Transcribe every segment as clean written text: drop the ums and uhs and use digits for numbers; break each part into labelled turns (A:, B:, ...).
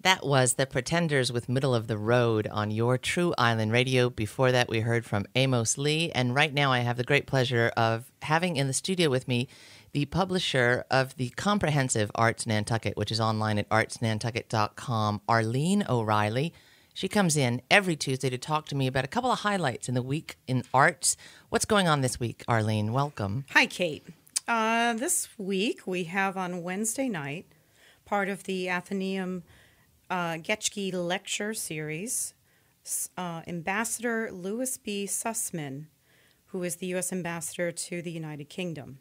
A: That was The Pretenders with Middle of the Road on your True Island Radio. Before that, we heard from Amos Lee. And right now, I have the great pleasure of having in the studio with me the publisher of the comprehensive Arts Nantucket, which is online at artsnantucket.com, Arlene O'Reilly. She comes in every Tuesday to talk to me about a couple of highlights in the week in arts. What's going on this week, Arlene? Welcome.
B: Hi, Kate. This week, we have on Wednesday night, part of the Athenaeum Getchke Lecture Series, Ambassador Louis B. Sussman, who is the U.S. Ambassador to the United Kingdom.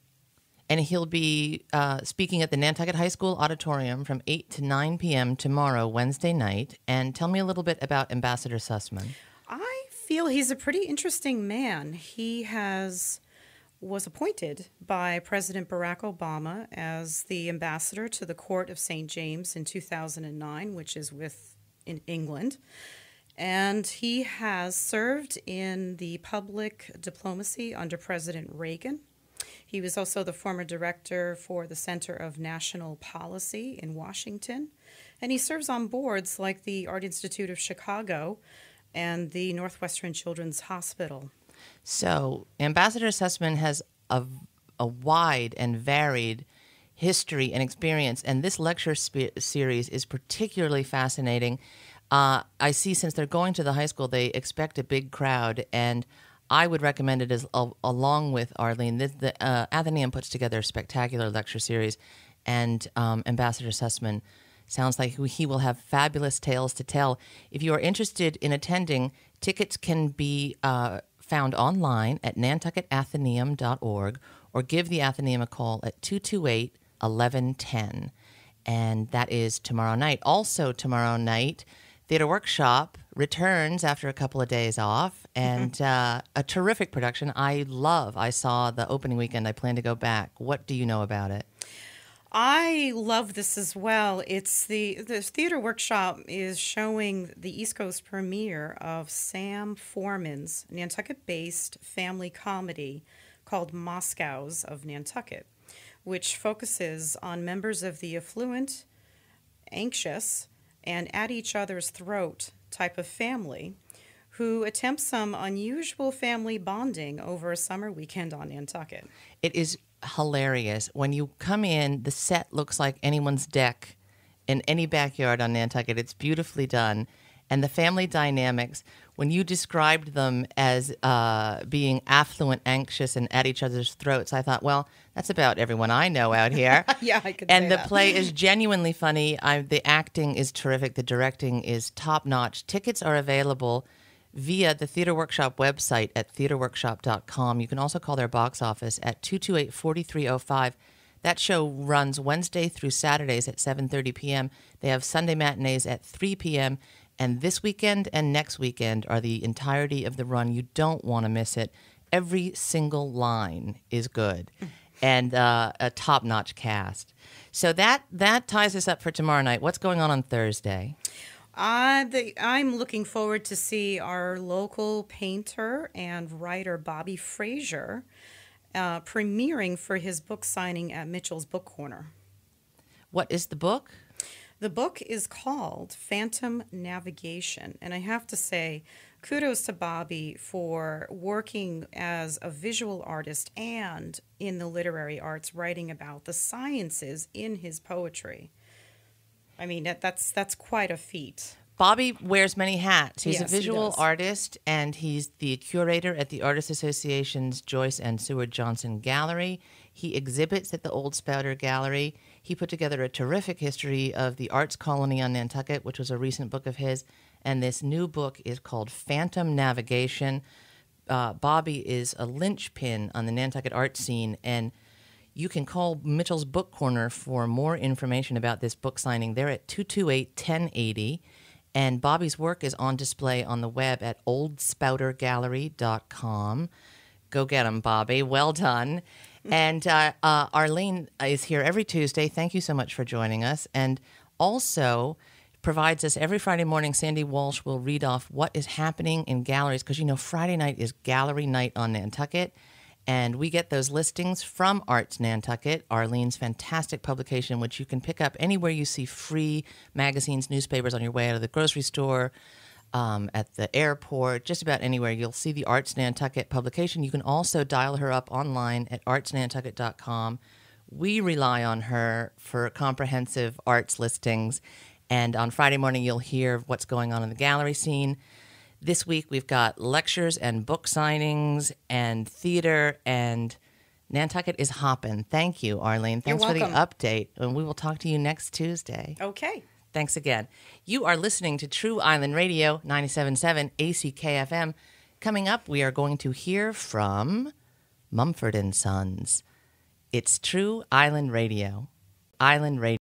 A: And he'll be speaking at the Nantucket High School Auditorium from 8 to 9 p.m. tomorrow, Wednesday night. And tell me a little bit about Ambassador Sussman.
B: I feel he's a pretty interesting man. He was appointed by President Barack Obama as the ambassador to the Court of St. James in 2009, which is in England. And he has served in the public diplomacy under President Reagan. He was also the former director for the Center of National Policy in Washington. And he serves on boards like the Art Institute of Chicago and the Northwestern Children's Hospital.
A: So, Ambassador Sussman has a wide and varied history and experience, and this lecture series is particularly fascinating. I see since they're going to the high school, they expect a big crowd, and I would recommend it as along with Arlene. The Athenaeum puts together a spectacular lecture series, and Ambassador Sussman sounds like he will have fabulous tales to tell. If you are interested in attending, tickets can be found online at nantucketathenaeum.org or give the Athenaeum a call at 228-1110. And that is tomorrow night. Also tomorrow night, Theater Workshop returns after a couple of days off, and a terrific production I love. I saw the opening weekend. I plan to go back. What do you know about it?
B: I love this as well. It's the Theater Workshop is showing the East Coast premiere of Sam Foreman's Nantucket-based family comedy called Moscows of Nantucket, which focuses on members of the affluent, anxious, and at each other's throat type of family who attempt some unusual family bonding over a summer weekend on Nantucket.
A: It is hilarious. When you come in, the set looks like anyone's deck in any backyard on Nantucket. It's beautifully done. And the family dynamics, when you described them as being affluent, anxious, and at each other's throats, I thought, well, that's about everyone I know out here.
B: Yeah, I could
A: and
B: say
A: the
B: that.
A: play is genuinely funny. The acting is terrific. The directing is top-notch. Tickets are available via the Theater Workshop website at theaterworkshop.com. You can also call their box office at 228-4305. That show runs Wednesday through Saturdays at 7:30 p.m. They have Sunday matinees at 3 p.m., and this weekend and next weekend are the entirety of the run. You don't want to miss it. Every single line is good, and a top-notch cast. So that ties us up for tomorrow night. What's going on Thursday?
B: I'm looking forward to see our local painter and writer Bobby Frazier premiering for his book signing at Mitchell's Book Corner.
A: What is the book?
B: The book is called Phantom Navigation, and I have to say kudos to Bobby for working as a visual artist and in the literary arts, writing about the sciences in his poetry. I mean, that's quite a feat.
A: Bobby wears many hats. He's
B: Yes,
A: a visual
B: he does.
A: artist, and he's the curator at the Artists Association's Joyce and Seward Johnson Gallery. He exhibits at the Old Spouter Gallery. He put together a terrific history of the arts colony on Nantucket, which was a recent book of his, and this new book is called Phantom Navigation. Bobby is a linchpin on the Nantucket art scene, and you can call Mitchell's Book Corner for more information about this book signing. They're at 228-1080. And Bobby's work is on display on the web at oldspoutergallery.com. Go get him, Bobby. Well done. And Arlene is here every Tuesday. Thank you so much for joining us. And also provides us every Friday morning. Sandy Walsh will read off what is happening in galleries because, you know, Friday night is gallery night on Nantucket. And we get those listings from Arts Nantucket, Arlene's fantastic publication, which you can pick up anywhere you see free magazines, newspapers on your way out of the grocery store, at the airport, just about anywhere. You'll see the Arts Nantucket publication. You can also dial her up online at artsnantucket.com. We rely on her for comprehensive arts listings. And on Friday morning, you'll hear what's going on in the gallery scene. This week, we've got lectures and book signings and theater, and Nantucket is hopping. Thank you, Arlene. Thanks for the update. And we will talk to you next Tuesday.
B: Okay.
A: Thanks again. You are listening to True Island Radio, 97.7 ACKFM. Coming up, we are going to hear from Mumford & Sons. It's True Island Radio. Island Radio.